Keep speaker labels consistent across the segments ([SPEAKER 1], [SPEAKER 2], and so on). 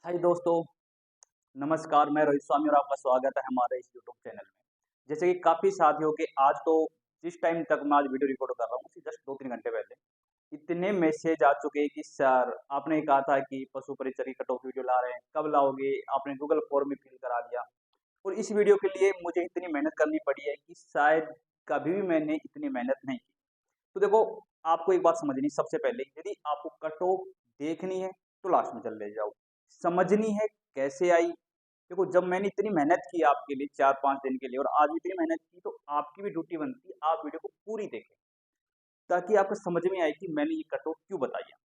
[SPEAKER 1] हाय दोस्तों, नमस्कार। मैं रोहित स्वामी और आपका स्वागत है हमारे इस यूट्यूब चैनल में। जैसे कि काफ़ी साथियों के आज तो जिस टाइम तक मैं आज वीडियो रिकॉर्ड कर रहा हूँ, उसी जस्ट 2-3 घंटे पहले इतने मैसेज आ चुके हैं कि सर आपने कहा था कि पशु परिचय की कट ऑफ वीडियो ला रहे हैं, कब लाओगे? आपने गूगल फॉर्म में फिल करा दिया और इस वीडियो के लिए मुझे इतनी मेहनत करनी पड़ी है कि शायद कभी भी मैंने इतनी मेहनत नहीं की। तो देखो, आपको एक बात समझनी सबसे पहले, यदि आपको कट ऑफ देखनी है तो लास्ट में चले जाओ। समझनी है कैसे आई, देखो जब मैंने इतनी मेहनत की आपके लिए 4-5 दिन के लिए और आज भी इतनी मेहनत की, तो आपकी भी ड्यूटी बनती है आप वीडियो को पूरी देखें, ताकि आपको समझ में आए कि मैंने ये कट ऑफ क्यों बताई है।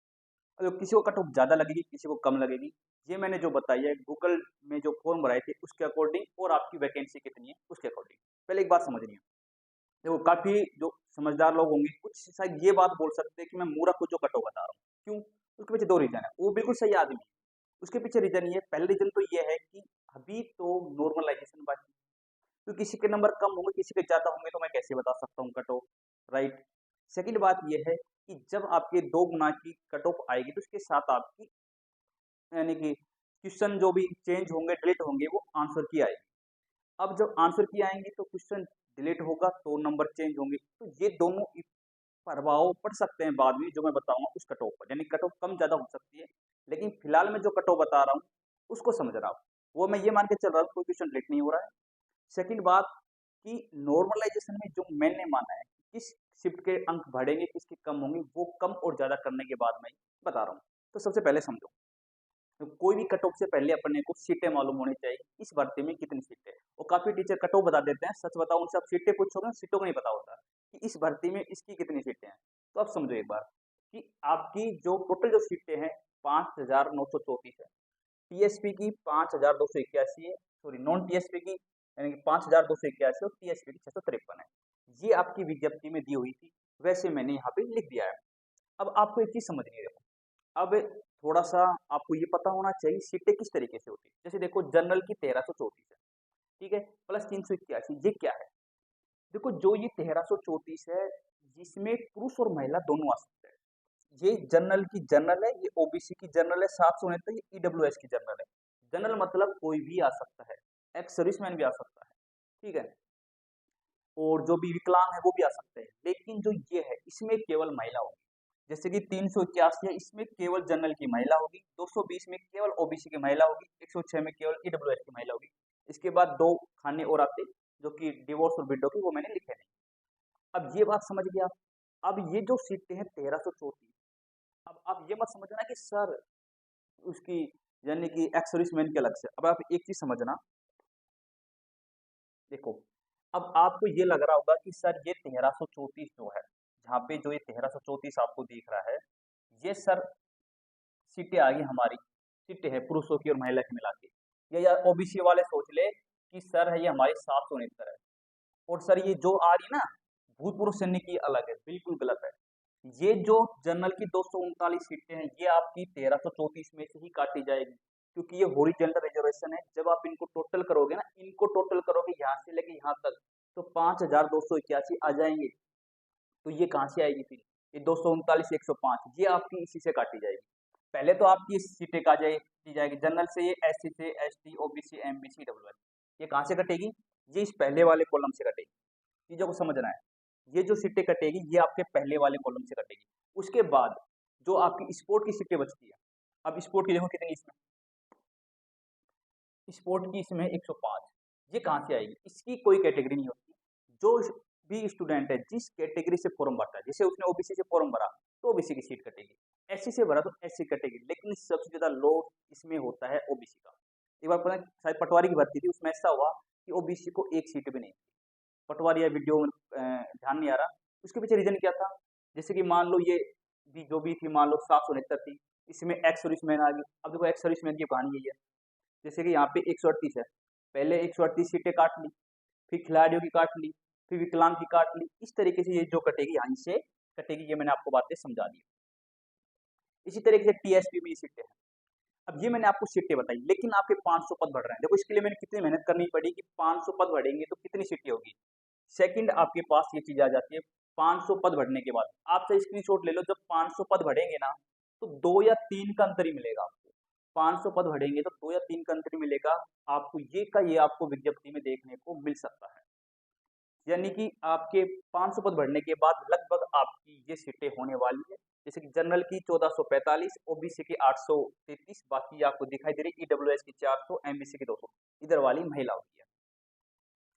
[SPEAKER 1] अगर किसी को कट ऑफ ज़्यादा लगेगी, किसी को कम लगेगी, ये मैंने जो बताई है गूगल में जो फॉर्म भराए थे उसके अकॉर्डिंग और आपकी वैकेंसी कितनी है उसके अकॉर्डिंग। पहले एक बात समझनी है, देखो काफ़ी जो समझदार लोग होंगे कुछ शायद ये बात बोल सकते हैं कि मैं मूर्ख हूँ जो कट ऑफ बता रहा हूँ। क्यों? उसके पीछे 2 रीज़न है, वो बिल्कुल सही आदमी है। उसके पीछे रीज़न ये है, पहला रीज़न तो ये है कि अभी तो नॉर्मलाइज़ेशन बाकी है। तो किसी के नंबर कम होंगे, किसी के ज़्यादा होंगे तो मैं कैसे बता सकता हूँ कट ऑफ, राइट? सेकंड बात ये है कि जब आपके 2 गुना की कट ऑफ आएगी तो उसके साथ आपकी यानी कि क्वेश्चन जो भी चेंज होंगे, डिलीट होंगे वो आंसर की आएगी। अब जब आंसर की आएँगी तो क्वेश्चन डिलीट होगा तो नंबर चेंज होंगे। तो ये दोनों प्रभाव पड़ सकते हैं बाद में जो मैं बताऊँगा उस कट ऑफ पर, यानी कट ऑफ कम ज़्यादा हो सकती है। लेकिन फिलहाल मैं जो कट ऑफ बता रहा हूँ, उसको समझ रहा हूँ। वो मैं ये मान के चल रहा हूँ कोई क्वेश्चन डिलीट नहीं हो रहा है। सेकंड बात कि नॉर्मलाइज़ेशन में जो मैंने माना है, किस शिफ्ट के अंक बढ़ेंगे, किसके कम होंगे, वो कम और ज़्यादा करने के बाद मैं बता रहा हूँ। तो सबसे पहले समझो, तो कोई भी कट ऑफ से पहले अपने को सीटें मालूम होनी चाहिए, इस भर्ती में कितनी सीटें हैं। और काफ़ी टीचर कट ऑफ बता देते हैं, सच बताओ उनसे आप सीटें पूछोगे ना, सीटों को नहीं पता होता कि इस भर्ती में इसकी कितनी सीटें हैं। तो आप समझो एक बार कि आपकी जो टोटल जो सीटें हैं 5,934 है। टीएसपी की 5,281 है, सॉरी नॉन टीएसपी की यानी कि 5,281 और टीएसपी की 653 है। ये आपकी विज्ञप्ति में दी हुई थी, वैसे मैंने यहाँ पे लिख दिया है। अब आपको एक चीज़ समझनी है, देखो अब थोड़ा-सा आपको ये पता होना चाहिए सीटें किस तरीके से होती हैं। जैसे देखो जनरल की 1334 है, ठीक है? प्लस 381 ये क्या है? देखो जो ये 1334 है, जिसमें पुरुष और महिला दोनों आ सकते हैं। ये जनरल की जनरल है, ये ओबीसी की जनरल है, 769 ये ईडब्ल्यूएस की जनरल है। जनरल मतलब कोई भी आ सकता है, एक्स सर्विसमैन भी आ सकता है, ठीक है? और जो भी विकलांग है वो भी आ सकते हैं। लेकिन जो ये है इसमें केवल महिला होगी। जैसे कि 381 है, इसमें केवल जनरल की महिला होगी, 220 में केवल ओबीसी की महिला होगी, 106 में केवल ईडब्ल्यूएस की महिला होगी। इसके बाद 2 खाने और आते जो कि डिवोर्स और विडो की, वो मैंने लिखे नहीं। अब ये बात समझ गए आप? अब ये जो सीटें हैं 1334, अब आप ये मत समझना कि सर उसकी यानी कि एक्स सर्विसमैन की अलग से। अब आप एक चीज़ समझना, देखो, अब आपको ये लग रहा होगा कि सर ये 1334 जो है, जहाँ पे जो ये 1334 आपको दिख रहा है, ये सर सीटें आ गई हमारी, सीटें हैं पुरुषों की और महिला की मिला के। या ओबीसी वाले सोच ले कि सर है ये हमारी 769 है और सर ये जो आ रही है ना, भूतपूर्व सैनिक की अलग है, बिल्कुल गलत है। ये जो जनरल की 239 सीटें हैं, ये आपकी 1334 में से ही काटी जाएगी, क्योंकि ये हॉरिजॉन्टल रिजर्वेशन है। जब आप इनको टोटल करोगे ना, इनको टोटल करोगे यहाँ से लेके यहाँ तक, तो 5,281 आ जाएंगे। तो ये कहाँ से आएगी फिर? ये 239 105 ये आपकी इसी से काटी जाएगी। पहले तो आपकी सीटें का जाए दी जाएगी जनरल से, ये एससी से, एसटी, ओबीसी, एमबीसी, डब्ल्यूएस, ये कहाँ से कटेगी? ये इस पहले वाले कॉलम से कटेगी। चीज़ों को समझना है। ये जो सीटें कटेगी ये आपके पहले वाले कॉलम से कटेगी। उसके बाद जो आपकी स्पोर्ट की सीटें बचती है, अब स्पोर्ट की देखो कितनी इसमें, स्पोर्ट की इसमें 105, ये कहाँ से आएगी? इसकी कोई कैटेगरी नहीं होती। जो भी स्टूडेंट है जिस कैटेगरी से फॉर्म भरता है, जैसे उसने ओबीसी से फॉर्म भरा तो ओबीसी की सीट कटेगी, एससी से भरा तो एससी कटेगी, लेकिन सबसे ज़्यादा लोड इसमें होता है ओबीसी का। एक बार पता है शायद पटवारी की भर्ती थी, उसमें ऐसा हुआ कि ओबीसी को एक सीट भी नहीं थी। पटवारी या वीडियो ध्यान नहीं आ रहा। उसके पीछे रीज़न क्या था? जैसे कि मान लो ये भी जो भी थी, मान लो 769 थी, इसमें एक्स सर्विसमैन आ गई। अब देखो एक्स सर्विसमैन की कहानी यही है, जैसे कि यहाँ पे 138 है, पहले 138 सीटें काट ली, फिर खिलाड़ियों की काट ली, फिर विकलांग की काट ली, इस तरीके से ये जो कटेगी यहाँ से कटेगी, ये मैंने आपको बातें समझा दी। इसी तरीके से टीएसपी में ये सीटें हैं। अब ये मैंने आपको सीटें बताई, लेकिन आपके 500 पद बढ़ रहे हैं। देखो इसके लिए मैंने कितनी मेहनत करनी पड़ी कि 500 पद बढ़ेंगे तो कितनी सीटें होगी। सेकंड आपके पास ये चीज़ आ जाती है, 500 पद बढ़ने के बाद आप चाहे स्क्रीनशॉट ले लो, जब 500 पद बढ़ेंगे ना तो 2 या 3 का अंतर ही मिलेगा आपको। 500 पद भरेंगे तो 2 या 3 का अंतर मिलेगा, आपको ये आपको विज्ञप्ति में देखने को मिल सकता है। यानी कि आपके 500 पद भरने के बाद लगभग आपकी ये सीटें होने वाली है। जैसे कि जनरल की 1445, ओबीसी की 833, बाकी आपको दिखाई दे रही है ईडब्ल्यूएस की 400, एमबीसी की 200, इधर वाली महिलाओं की है।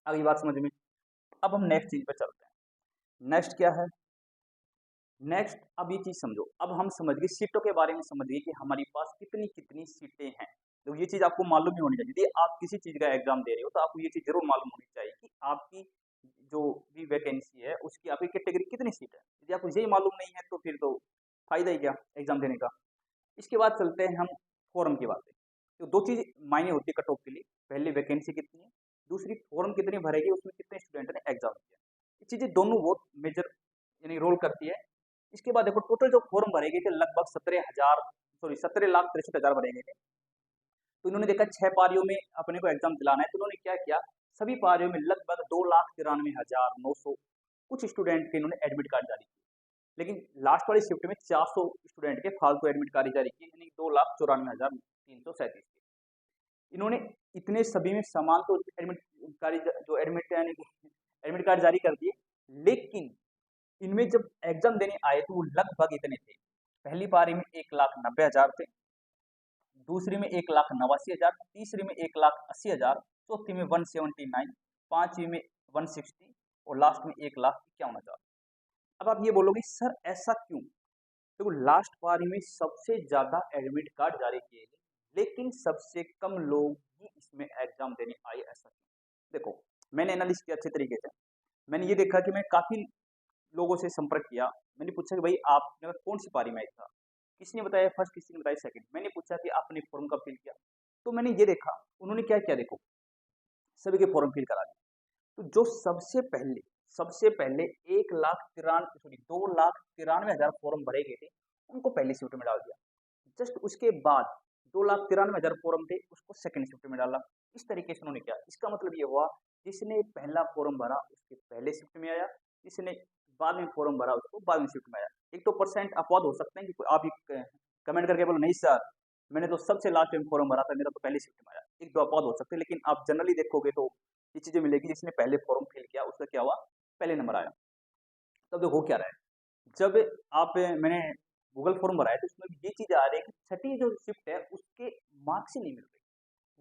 [SPEAKER 1] अगली बात समझ में। अब हम नेक्स्ट चीज पे चलते हैं। नेक्स्ट क्या है? नेक्स्ट अब ये चीज समझो, अब हम समझ गए सीटों के बारे में, समझ गए कि हमारे पास कितनी कितनी सीटें हैं। तो ये चीज आपको मालूम ही होनी चाहिए। यदि आप किसी चीज का एग्जाम दे रहे हो तो आपको ये चीज जरूर मालूम होनी चाहिए कि आपकी जो भी वैकेंसी है उसकी आपकी कैटेगरी कितनी सीट है। यदि आपको यही मालूम नहीं है तो फिर तो फायदा ही क्या एग्जाम देने का। इसके बाद चलते हैं हम फॉर्म की बातें। तो दो चीज मायने होती है कट ऑफ के लिए, पहली वैकेंसी कितनी है, दूसरी फॉर्म कितनी भरेगी, उसमें कितने स्टूडेंट ने एग्जाम दिया। ये चीजें दोनों बहुत मेजर यानी रोल करती है। इसके बाद देखो टोटल जो फॉर्म भरे गए थे लगभग 17 लाख 63 हजार भरे गए थे। तो इन्होंने देखा 6 पारियों में अपने को एग्जाम दिलाना है, तो उन्होंने क्या किया, सभी पारियों में लगभग 2,93,900 कुछ स्टूडेंट के इन्होंने एडमिट कार्ड जारी किए। लेकिन लास्ट वाली शिफ्ट में 400 स्टूडेंट के फालतू एडमिट कार्ड जारी किए, यानी 2,94,337 के। इन्होंने इतने सभी में समान तो एडमिट कार्ड जो एडमिट यानी कि एडमिट कार्ड जारी कर दिए, लेकिन इनमें जब एग्जाम देने आए तो वो लगभग इतने थे। पहली पारी में 1,90,000 थे, दूसरी में 1,89,000, तीसरी में 1,80,000, चौथी में 179, पांचवी में 160 और लास्ट में 1,51,000। अब आप ये बोलोगे सर ऐसा क्यों? देखो लास्ट पारी में सबसे ज्यादा एडमिट कार्ड जारी किए गए, लेकिन सबसे कम लोग ही इसमें एग्जाम देने आए, ऐसा क्यों? देखो मैंने एनालिसिस किया अच्छे तरीके से। मैंने ये देखा कि मैं काफी लोगों से संपर्क किया। मैंने पूछा कि भाई आपने कौन सी पारी में आया था, किसी ने बताया फर्स्ट, किसी ने बताया सेकंड। मैंने पूछा कि आपने फॉर्म कब फिल किया, तो मैंने ये देखा उन्होंने क्या किया, देखो सभी के फॉर्म फिल करा दिए। तो जो सबसे पहले 2,93,000 फॉर्म भरे गए थे उनको पहली शिफ्ट में डाल दिया। जस्ट उसके बाद 2,93,000 फॉर्म थे उसको सेकंड शिफ्ट में डाला। इस तरीके से उन्होंने किया। इसका मतलब ये हुआ जिसने पहला फॉर्म भरा उसके पहले शिफ्ट में आया, जिसने बाद में फॉर्म भरा उसको बाद में शिफ्ट में आया। एक तो परसेंट अपवाद हो सकते हैं कि आप कमेंट करके बोलो नहीं सर मैंने तो सबसे लास्ट में फॉर्म भरा था, मेरा तो पहले शिफ्ट में आया, एक दो अपवाद हो सकते हैं, लेकिन आप जनरली देखोगे तो ये चीजें मिलेगी। जिसने पहले फॉर्म फिल किया उसका क्या हुआ, पहले नंबर आया। तब देखो क्या रहा है, जब आप मैंने गूगल फॉर्म भराया तो उसमें भी ये चीज आ रही है कि छठी जो शिफ्ट है उसके मार्क्स ही नहीं मिल रहे,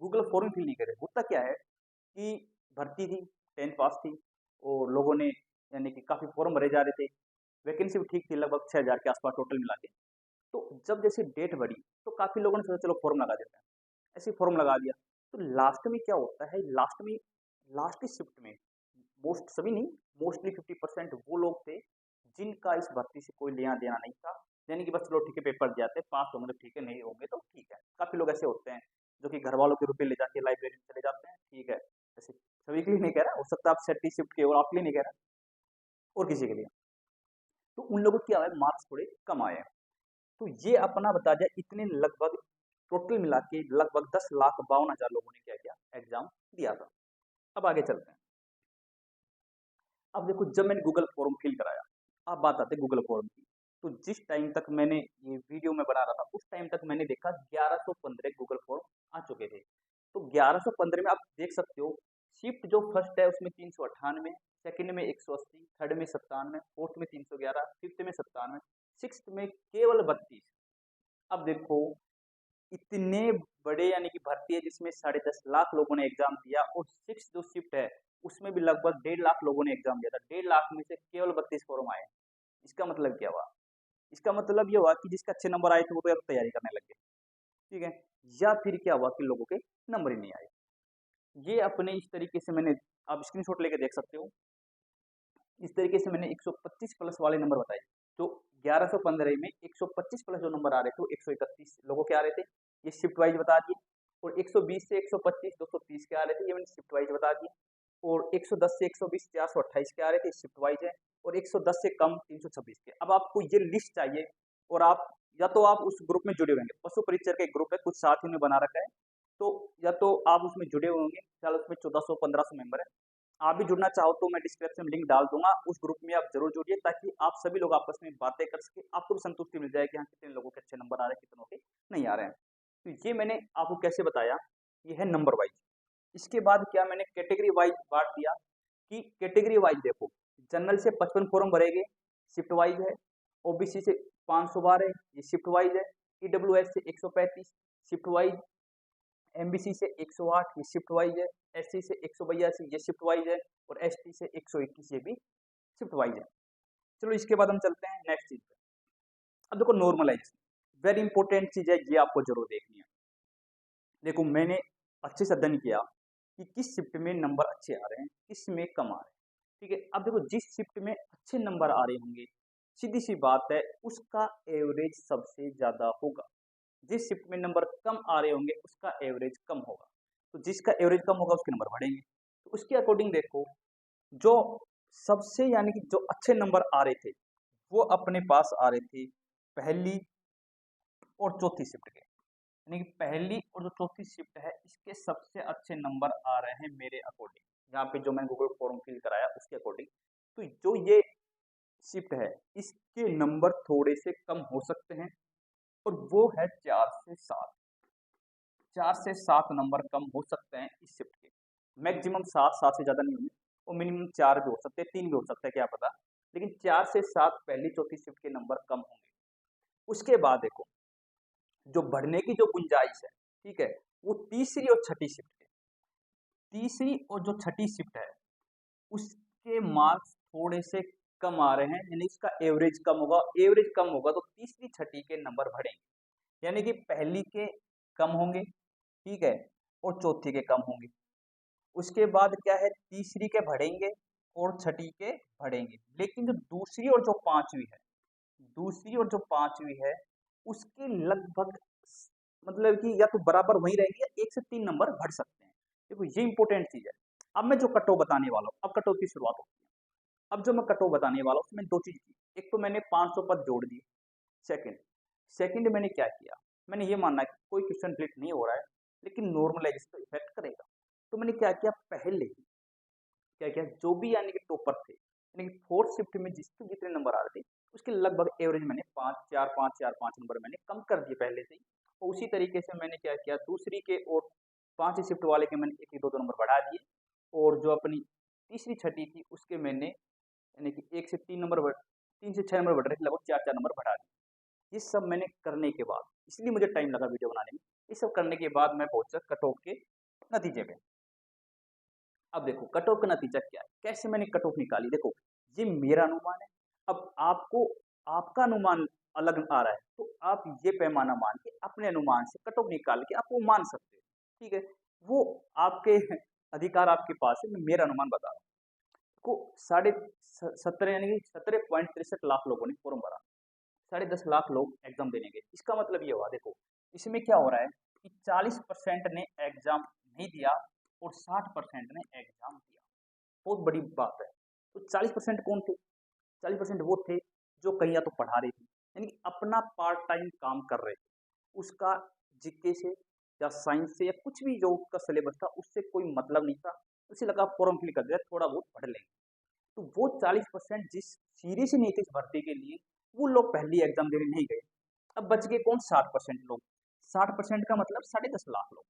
[SPEAKER 1] गूगल फॉर्म फिल नहीं करे। होता क्या है कि भर्ती थी, 10th पास थी और लोगों ने यानी कि काफी फॉर्म भरे जा रहे थे, वैकेंसी भी ठीक थी लगभग 6,000 के आसपास टोटल मिला के। तो जब जैसे डेट बढ़ी तो काफी लोगों ने सोचा चलो फॉर्म लगा देते हैं, ऐसे फॉर्म लगा दिया। तो लास्ट में क्या होता है, लास्ट की शिफ्ट में मोस्ट सभी नहीं, मोस्टली 50% वो लोग थे जिनका इस भर्ती से कोई लेना देना नहीं था। यानी कि बस चलो ठीक है पेपर दिए जाते, पास होंगे तो ठीक है, नहीं होंगे तो ठीक है। काफी लोग ऐसे होते हैं जो कि घर वालों के रुपए ले जाके लाइब्रेरी में चले जाते हैं, ठीक है। ऐसे सभी के लिए नहीं कह रहा, हो सकता है आप सेटी शिफ्ट के और आपके लिए नहीं कह रहा, और किसी के लिए। तो उन लोगों के क्या है मार्क्स थोड़े कम आए हैं। तो ये अपना बता दिया इतने लगभग टोटल मिला के लगभग 10,52,000 लोगों ने क्या किया, एग्जाम दिया था। अब आगे चलते हैं। अब देखो जब मैंने गूगल फॉर्म फिल कराया, अब बात आती है गूगल फॉर्म की। तो जिस टाइम तक मैंने ये वीडियो में बना रहा था उस टाइम तक मैंने देखा 1115 गूगल फॉर्म आ चुके थे। तो 1115 में आप देख सकते हो शिफ्ट जो फर्स्ट है उसमें 398, सेकंड में 180, थर्ड में 97, फोर्थ में 311, फिफ्थ में 97, सिक्स में केवल 32। अब देखो इतने बड़े यानी कि भर्ती है जिसमें 10.5 लाख लोगों ने एग्जाम दिया, और सिक्स जो शिफ्ट है उसमें भी लगभग 1.5 लाख लोगों ने एग्जाम दिया था। 1.5 लाख में से केवल 32 फॉर्म आए। इसका मतलब क्या हुआ, इसका मतलब ये हुआ कि जिसके अच्छे नंबर आए थे वो तो अब तैयारी करने लग गए, ठीक है। या फिर क्या हुआ कि लोगों के नंबर ही नहीं आए। ये अपने इस तरीके से मैंने, आप स्क्रीनशॉट लेके देख सकते हो, इस तरीके से मैंने 125 प्लस वाले नंबर बताए। तो 1115 में 125 प्लस जो नंबर आ रहे थे वो 131 लोगों के आ रहे थे, ये शिफ्ट वाइज बता दिए। और 120 से 125 230 के आ रहे थे, ये मैंने शिफ्ट वाइज बता दिए। और 110 से 120 428 के आ रहे थे, शिफ्ट वाइज है। और 110 से कम 326 के। अब आपको ये लिस्ट चाहिए, और आप या तो आप उस ग्रुप में जुड़े होंगे, पशु परिचर का एक ग्रुप है, कुछ साथियों ने बना रखा है, तो या तो आप उसमें जुड़े होंगे, फिलहाल उसमें 1400-1500 मेंबर है। आप भी जुड़ना चाहो तो मैं डिस्क्रिप्शन में लिंक डाल दूंगा, उस ग्रुप में आप जरूर जुड़िए ताकि आप सभी लोग आपस में बातें कर सके, आपको भी संतुष्टि मिल जाए कि हाँ कितने लोगों के अच्छे नंबर आ रहे हैं, कितनों के नहीं आ रहे हैं। तो ये मैंने आपको कैसे बताया, ये है नंबर वाइज। इसके बाद क्या मैंने कैटेगरी वाइज बांट दिया कि कैटेगरी वाइज देखो, जनरल से 55 फॉर्म भरेंगे, शिफ्ट वाइज है। ओबीसी से 512 ये शिफ्ट वाइज है। ईडब्ल्यूएस से 135 शिफ्ट वाइज। एमबीसी से 108 ये शिफ्ट वाइज है। एससी से 182 ये शिफ्ट वाइज है। और एसटी से 121 ये भी शिफ्ट वाइज है। चलो इसके बाद हम चलते हैं नेक्स्ट चीज पे। अब देखो नॉर्मलाइजेशन, वेरी इंपॉर्टेंट चीज है, ये आपको जरूर देखनी है। देखो मैंने अच्छे से अध्ययन किया कि किस शिफ्ट में नंबर अच्छे आ रहे हैं, किस में कम आ रहे हैं। ठीक है, अब देखो जिस शिफ्ट में अच्छे नंबर आ रहे होंगे, सीधी सी बात है, उसका एवरेज सबसे ज्यादा होगा। जिस शिफ्ट में नंबर कम आ रहे होंगे उसका एवरेज कम होगा। तो जिसका एवरेज कम होगा उसके नंबर बढ़ेंगे। तो उसके अकॉर्डिंग देखो, जो सबसे यानी कि जो अच्छे नंबर आ रहे थे वो अपने पास आ रहे थे पहली और चौथी शिफ्ट के। यानी कि पहली और जो चौथी शिफ्ट है इसके सबसे अच्छे नंबर आ रहे हैं मेरे अकॉर्डिंग, यहाँ पे जो मैंने गूगल फॉर्म फिल कराया उसके अकॉर्डिंग। तो जो ये शिफ्ट है इसके नंबर थोड़े से कम हो सकते हैं, और वो है 4 से 7। 4 से 7 नंबर कम हो सकते हैं इस शिफ्ट के। मैक्सिमम 7 से ज़्यादा नहीं होंगे, और मिनिमम 4 भी हो सकते हैं, 3 भी हो सकता है, क्या पता। लेकिन 4 से 7 पहली चौथी शिफ्ट के नंबर कम होंगे। उसके बाद देखो जो बढ़ने की जो गुंजाइश है, ठीक है, वो तीसरी और छठी शिफ्ट के। तीसरी और जो छठी शिफ्ट है उसके मार्क्स थोड़े से कम आ रहे हैं, यानी इसका एवरेज कम होगा। एवरेज कम होगा तो तीसरी छठी के नंबर बढ़ेंगे, यानी कि पहली के कम होंगे, ठीक है, और चौथी के कम होंगे। उसके बाद क्या है, तीसरी के बढ़ेंगे और छठी के बढ़ेंगे। लेकिन जो दूसरी और जो पांचवी है, दूसरी और जो पांचवी है उसके लगभग मतलब कि या तो बराबर वही रहेंगे या 1 से 3 नंबर बढ़ सकते हैं। देखो ये इंपॉर्टेंट चीज है। अब मैं जो कटऑफ बताने वाला हूँ, अब कटऑफ की शुरुआत होती है। अब जो मैं कटऑफ बताने वाला हूँ उसमें दो चीज की, एक तो मैंने 500 पद जोड़ दिए। सेकंड सेकंड मैंने क्या किया, मैंने ये माना कि कोई क्वेश्चन रिलेट नहीं हो रहा है लेकिन नॉर्मलाइज तो इफेक्ट करेगा। तो मैंने क्या किया, पहले ही क्या किया, जो भी यानी कि टॉपर थे, यानी कि फोर्थ शिफ्ट में जिसके जितने नंबर आ रहे थे उसके लगभग एवरेज मैंने 5 4 5 4 5 नंबर मैंने कम कर दिए पहले से ही। और उसी तरीके से मैंने क्या किया, दूसरी के और पांचवी शिफ्ट वाले के मैंने 1 1 2 2 नंबर बढ़ा दिए। और जो अपनी तीसरी छठी थी उसके मैंने यानी कि 1 से 3 नंबर 3 से 6 नंबर बढ़ रहे थे, लगभग 4 4 नंबर बढ़ा दिए। ये सब मैंने करने के बाद, इसलिए मुझे टाइम लगा वीडियो बनाने में, ये सब करने के बाद मैं पहुंचा कट ऑफ के नतीजे पे। अब देखो कट ऑफ का नतीजा क्या है, कैसे मैंने कट ऑफ निकाली। देखो ये मेरा अनुमान है। अब आपको आपका अनुमान अलग आ रहा है तो आप ये पैमाना मान के अपने अनुमान से कट ऑफ निकाल के आप वो मान सकते हो। ठीक है, वो आपके अधिकार आपके पास है। मैं मेरा अनुमान बता रहा हूँ को 17 यानी कि 17.63 लाख लोगों ने फॉर्म भरा। 10.5 लाख लोग एग्जाम देने गए। इसका मतलब ये हुआ, देखो इसमें क्या हो रहा है कि 40% ने एग्जाम नहीं दिया और 60% ने एग्जाम दिया। बहुत बड़ी बात है। तो 40% कौन थे, 40% वो थे जो कहीं या तो पढ़ा रहे थे, यानी कि अपना पार्ट टाइम काम कर रहे थे, उसका जीके से या साइंस से या कुछ भी जो उसका सिलेबस था उससे कोई मतलब नहीं था। उसे लगा फॉर्म फिल कर दिया, थोड़ा बहुत पढ़ लेंगे। तो वो 40% जिस सीरियस नहीं थे इस भर्ती के लिए, वो लोग पहली एग्जाम देने नहीं गए। अब बच गए कौन, 60% लोग। 60% का मतलब 10.5 लाख लोग।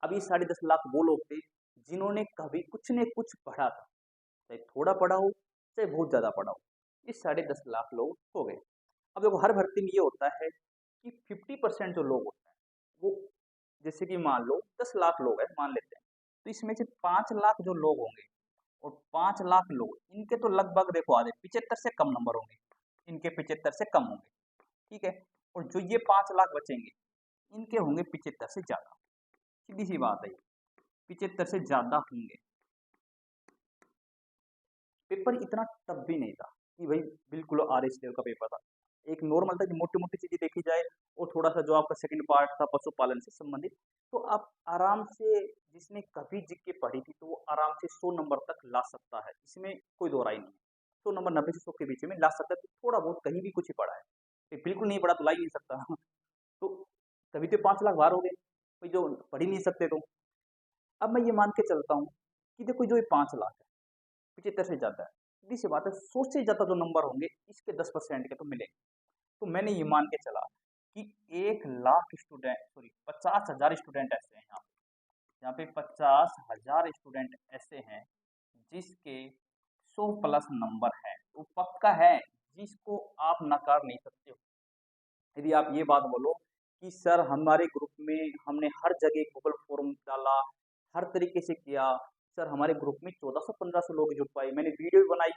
[SPEAKER 1] अब ये 10.5 लाख वो लोग थे जिन्होंने कभी कुछ ने कुछ पढ़ा था, चाहे थोड़ा पढ़ा हो चाहे बहुत ज्यादा पढ़ा हो। ये 10.5 लाख लोग हो गए। अब देखो हर भर्ती में ये होता है कि 50% जो लोग होते हैं वो, जैसे कि मान लो 10 लाख लोग हैं मान लेते हैं, तो इसमें से 5 लाख जो लोग होंगे, और 5 लाख लोग इनके तो लगभग देखो आधे 75 से कम नंबर होंगे, इनके 75 से कम होंगे। ठीक है, और जो ये 5 लाख बचेंगे इनके होंगे 75 से ज्यादा। सीधी सी बात है, 75 से ज्यादा होंगे। पेपर इतना टफ भी नहीं था कि भाई बिल्कुल आरएस लेवल का पेपर था। एक नॉर्मल था कि मोटी मोटी चीजें देखी जाए, और थोड़ा सा जो आपका सेकंड पार्ट था पशुपालन से संबंधित, तो आप आराम से, जिसने कभी जीके पढ़ी थी तो वो आराम से 100 नंबर तक ला सकता है, इसमें कोई दो राय नहीं है। 100 नंबर 90 से 100 के बीच में ला सकता है। तो थोड़ा बहुत कहीं भी कुछ ही पढ़ा है, बिल्कुल नहीं पढ़ा तो ला ही नहीं सकता तो कभी तो 5 लाख बाहर हो गए, कोई जो पढ़ ही नहीं सकते। तो अब मैं ये मान के चलता हूँ कि देखो जो ये 5 लाख है 75 से ज्यादा है, सीधी सी बात है 100 से ज्यादा जो नंबर होंगे इसके 10% के तो मिलेंगे। तो मैंने ये मान के चला कि 1 लाख स्टूडेंट, सॉरी 50,000 स्टूडेंट ऐसे हैं यहाँ पे 50,000 स्टूडेंट ऐसे हैं जिसके 100 प्लस नंबर है, वो पक्का है, जिसको आप नकार नहीं सकते हो। यदि आप ये बात बोलो कि सर हमारे ग्रुप में हमने हर जगह गूगल फॉर्म डाला, हर तरीके से किया, सर हमारे ग्रुप में 1400-1500 लोग जुड़ पाए, मैंने वीडियो भी बनाई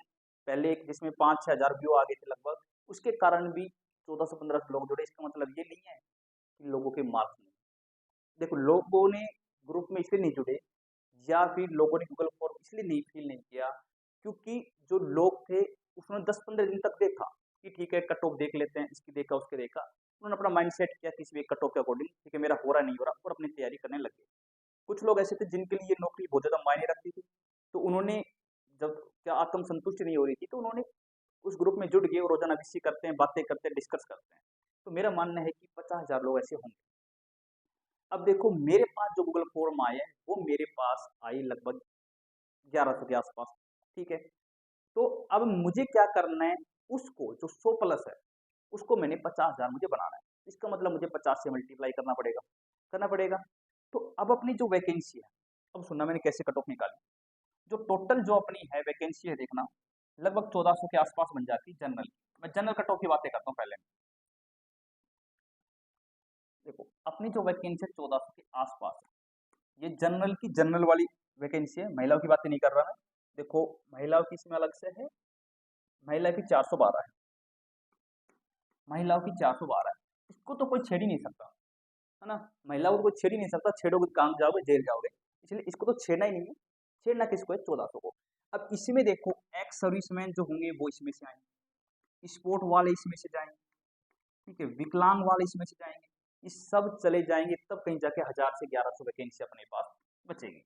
[SPEAKER 1] पहले एक जिसमें 5-6 हज़ार व्यू आ गए थे लगभग, उसके कारण भी 1400-1500 लोग जुड़े। इसका मतलब ये नहीं है कि लोगों के मार्क्स नहीं, देखो लोगों ने ग्रुप में इसलिए नहीं जुड़े या फिर लोगों ने गूगल फॉर्म इसलिए नहीं फिल नहीं किया क्योंकि जो लोग थे उसने 10-15 दिन तक देखा कि ठीक है कट ऑफ देख लेते हैं, इसकी देखा उसके देखा, उन्होंने अपना माइंड सेट किया किसी भी कट ऑफ के अकॉर्डिंग, ठीक है मेरा हो रहा नहीं हो रहा, और अपनी तैयारी करने लगे। कुछ लोग ऐसे थे जिनके लिए नौकरी बहुत ज़्यादा मायने रखती थी, तो उन्होंने जब क्या आत्म संतुष्टि नहीं हो रही थी तो उन्होंने उस ग्रुप में जुड़ गए और रोजाना विषय करते हैं, बातें करते हैं, डिस्कस करते हैं। तो मेरा मानना है कि 50,000 लोग ऐसे होंगे। अब देखो मेरे पास जो गूगल फॉर्म आए हैं वो मेरे पास आई लगभग 1100 के आसपास, ठीक है। तो अब मुझे क्या करना है, उसको जो 100 प्लस है उसको मैंने 50,000 मुझे बनाना है। इसका मतलब मुझे 50 से मल्टीप्लाई करना पड़ेगा। तो अब अपनी जो वैकेंसी है, अब सुनना मैंने कैसे कट ऑफ निकाली, जो टोटल जो अपनी है वैकेंसी है देखना, लगभग 1400 के आसपास बन जाती है जनरल। मैं जनरल कट ऑफ की बातें करता हूँ पहले। देखो अपनी जो वैकेंसी है 1400 के आसपास है, ये जनरल की जनरल वाली वैकेंसी है, महिलाओं की बातें नहीं कर रहा मैं। देखो महिलाओं की इसमें अलग से है, महिला की 412 है, महिलाओं की 412 है, इसको तो कोई छेड़ ही नहीं सकता, है ना। महिलाओं को कोई छेड़ ही नहीं सकता, छेड़ोगे तो काम जाओगे, जेल जाओगे, इसलिए इसको तो छेड़ना ही नहीं है। छेड़ना किसको है, 1400 को। अब इसमें देखो एक्स सर्विसमैन जो होंगे वो इसमें से आएंगे, स्पोर्ट वाले इसमें से जाएंगे, ठीक है, विकलांग वाले इसमें से जाएंगे, ये सब चले जाएंगे, तब कहीं जाके 1000 से 1100 वैकेंसी अपने पास बचेगी,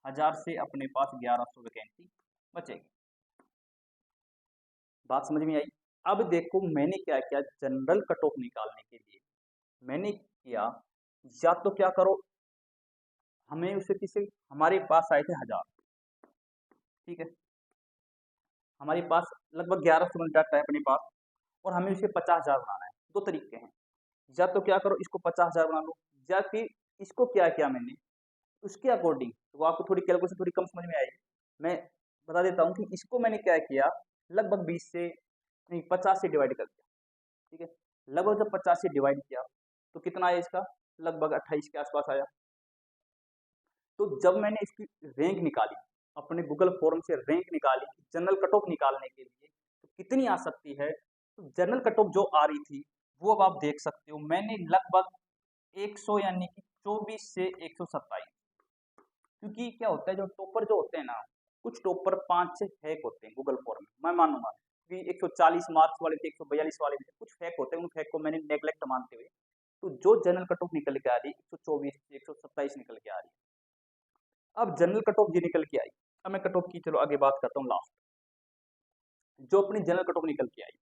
[SPEAKER 1] 1000 से अपने पास 1100 वैकेंसी बचेगी। बात समझ में आई। अब देखो मैंने क्या किया, जनरल कट ऑफ निकालने के लिए मैंने किया, या तो क्या करो, हमें उसे किसे, हमारे पास आए थे 1000, ठीक है, हमारे पास लगभग 1100 डाटा है अपने पास, और हमें उसे 50,000 बनाना है। दो तरीके हैं, या तो क्या करो इसको 50,000 बना लो, या फिर इसको क्या किया मैंने उसके अकॉर्डिंग, तो आपको थोड़ी कैलकुलेशन थोड़ी कम समझ में आएगी। मैं बता देता हूँ कि इसको मैंने क्या किया, लगभग 20 से नहीं 50 से डिवाइड कर दिया, ठीक है। लगभग जब 50 से डिवाइड किया तो कितना आया इसका, लगभग 28 के आसपास आया। तो जब मैंने इसकी रैंक निकाली, अपने गूगल फॉर्म से रैंक निकाली जनरल कट ऑफ निकालने के लिए, तो कितनी आ सकती है, तो जनरल कट ऑफ जो आ रही थी वो अब आप देख सकते हो, मैंने लगभग 100 यानी कि 24 से 127, क्योंकि क्या होता है जो टॉपर जो होते हैं ना, कुछ टॉपर 5-6 फेक होते हैं गूगल फॉर्म में, मैं मानूंगा कि 140 मार्क्स वाले थे, 142 वाले थे, कुछ फेक होते हैं, उन फेक को मैंने नेग्लेक्ट मानते हुए, तो जो जनरल कट ऑफ निकल के आ रही है 124 से 127 निकल के आ रही है। अब जनरल कट ऑफ ये निकल के आई, अब मैं कट ऑफ की चलो आगे बात करता हूँ लास्ट। जो अपनी जनरल कट ऑफ निकल के आई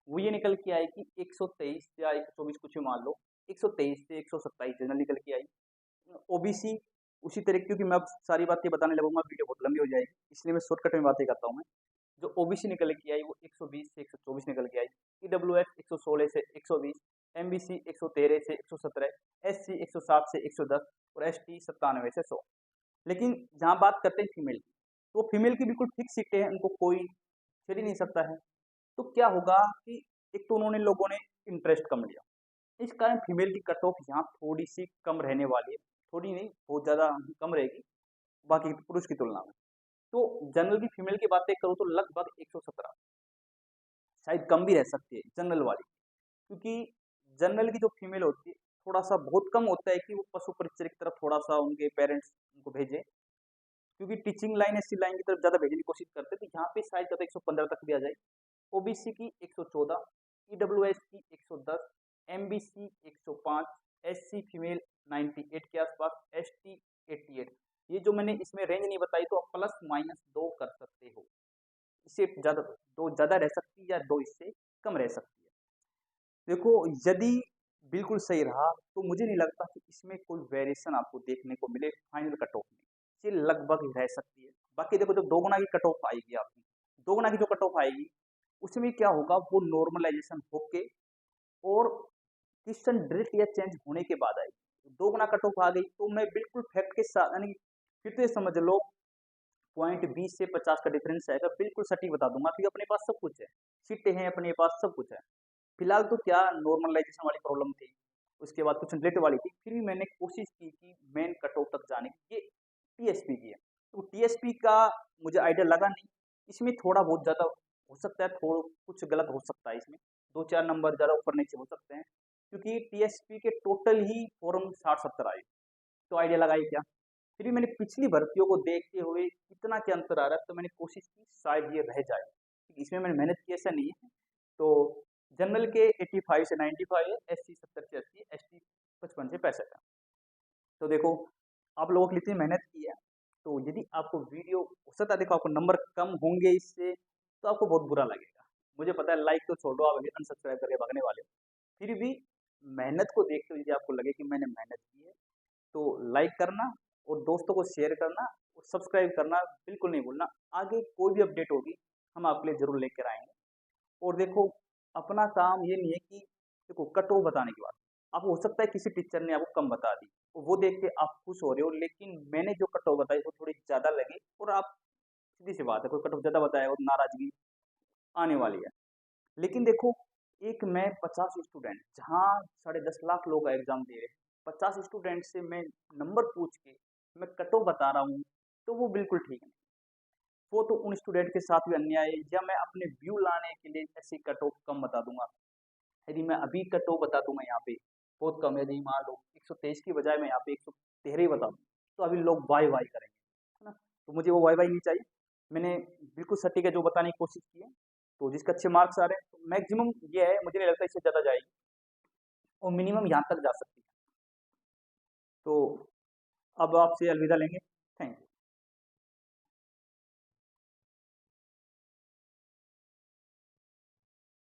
[SPEAKER 1] वो ये निकल के आई कि 123 या 124 कुछ भी मान लो, 123 से 127 जनरल निकल के आई। ओबीसी उसी तरह, क्योंकि मैं अब सारी बातें बताने लगूंगा वीडियो बहुत लंबी हो जाएगी, इसलिए मैं शॉर्टकट में बातें करता हूँ। मैं जो ओबीसी निकल के आई वो 120 से 124 निकल के आई, ईडब्ल्यूएस 116 से 120, एमबीसी 113 से 117, एससी 107 से 110 और एसटी 97 से 100। लेकिन जहाँ बात करते हैं फीमेल की, तो फीमेल की बिल्कुल फिक्स सीटें हैं, उनको कोई छेड़ ही नहीं सकता है। तो क्या होगा कि एक तो उन्होंने लोगों ने इंटरेस्ट कम लिया, इस कारण फीमेल की कट ऑफ यहाँ थोड़ी सी कम रहने वाली है, थोड़ी नहीं बहुत ज़्यादा कम रहेगी बाकी पुरुष की तुलना में। तो जनरल की फीमेल की बातें करूँ तो लगभग 117, शायद कम भी रह सकती है जनरल वाली, क्योंकि जनरल की जो फीमेल होती है थोड़ा सा बहुत कम होता है कि वो पशु परिचय की तरफ थोड़ा सा उनके पेरेंट्स उनको भेजे, क्योंकि टीचिंग लाइन ऐसी लाइन की तरफ ज़्यादा भेजने की कोशिश करते हैं, तो यहाँ पे शायद ज़्यादा 115 तक भी आ जाए। ओबीसी की 114, ईडब्ल्यूएस की 110, एमबीसी 105, एससी फीमेल 98 के आसपास, एसटी 88। ये जो मैंने इसमें रेंज नहीं बताई तो आप प्लस माइनस 2 कर सकते हो, इससे ज़्यादा 2 ज़्यादा रह सकती है या 2 इससे कम रह सकती है। देखो यदि बिल्कुल सही रहा तो मुझे नहीं लगता कि इसमें कोई वेरिएशन आपको देखने को मिले फाइनल कट ऑफ में, ये लगभग ही रह सकती है। बाकी देखो जो दोगुना की कट ऑफ आएगी आपकी, दोगुना की जो कट ऑफ आएगी उसमें क्या होगा, वो नॉर्मलाइजेशन होके और क्वेश्चन डायरेक्ट या चेंज होने के बाद आएगी। 2 गुना कट ऑफ आ गई तो मैं बिल्कुल फैक्ट के साथ, यानी फिर तो ये समझ लो पॉइंट 20 से 50 का डिफरेंस आएगा, बिल्कुल सटीक बता दूंगा क्योंकि अपने पास सब कुछ है, सीटें हैं अपने पास, सब कुछ है। फिलहाल तो क्या नॉर्मलाइजेशन वाली प्रॉब्लम थी, उसके बाद कुछ रिलेट वाली थी, फिर भी मैंने कोशिश की कि मेन कट ऑफ तक जाने की। ये टीएसपी की है, तो टीएसपी का मुझे आइडिया लगा नहीं, इसमें थोड़ा बहुत ज़्यादा हो सकता है, थोड़ा कुछ गलत हो सकता है, इसमें 2-4 नंबर ज़्यादा ऊपर नीचे हो सकते हैं, क्योंकि टीएसपी के टोटल ही फॉर्म 60-70 आए, तो आइडिया लगाई क्या। फिर भी मैंने पिछली भर्तियों को देखते हुए कितना क्या अंतर आ रहा है, तो मैंने कोशिश की शायद ये रह जाए, इसमें मैंने मेहनत की ऐसा नहीं है। तो जनरल के 85 से 95 है, एससी 70 से 80, एसटी 55 से 65 है। तो देखो आप लोगों के लिए इतनी मेहनत की है, तो यदि आपको वीडियो हो सकता है, देखो आपको नंबर कम होंगे इससे, तो आपको बहुत बुरा लगेगा, मुझे पता है, लाइक तो छोड़ो, आप अनसब्सक्राइब करके भागने वाले हो। फिर भी मेहनत को देखते हुए यदि आपको लगे कि मैंने मेहनत की है, तो लाइक करना और दोस्तों को शेयर करना और सब्सक्राइब करना बिल्कुल नहीं भूलना। आगे कोई भी अपडेट होगी हम आपके लिए ज़रूर लेकर आएँगे। और देखो अपना काम ये नहीं है कि देखो कट ऑफ बताने के बाद आपको हो सकता है किसी टीचर ने आपको कम बता दी, तो वो देख के आप खुश हो रहे हो, लेकिन मैंने जो कट ऑफ बताई वो थोड़ी ज़्यादा लगी, और आप सीधी सी बात है, कोई कट ऑफ ज़्यादा बताया और नाराज़गी आने वाली है। लेकिन देखो एक मैं 50 स्टूडेंट, जहाँ 10.5 लाख लोग एग्ज़ाम दे रहे हैं, 50 स्टूडेंट से मैं नंबर पूछ के मैं कट ऑफ बता रहा हूँ, तो वो बिल्कुल ठीक नहीं। वो तो उन स्टूडेंट के साथ भी अन्याय है, या मैं अपने व्यू लाने के लिए ऐसे कट ऑफ कम बता दूंगा। यदि मैं अभी कट ऑफ बता दूंगा यहाँ पे बहुत कम है, यदि मान लो 123 की बजाय मैं यहाँ पे 113 ही बता दूँ, तो अभी लोग वाई वाई करेंगे, है ना। तो मुझे वो वाई वाई नहीं चाहिए, मैंने बिल्कुल सटीक है जो बताने की कोशिश की है, तो जिसके अच्छे मार्क्स आ रहे हैं, तो मैक्सिमम ये है, मुझे नहीं लगता इससे ज़्यादा जाएगी, और मिनिमम यहाँ तक जा सकती है। तो अब आपसे अलविदा लेंगे।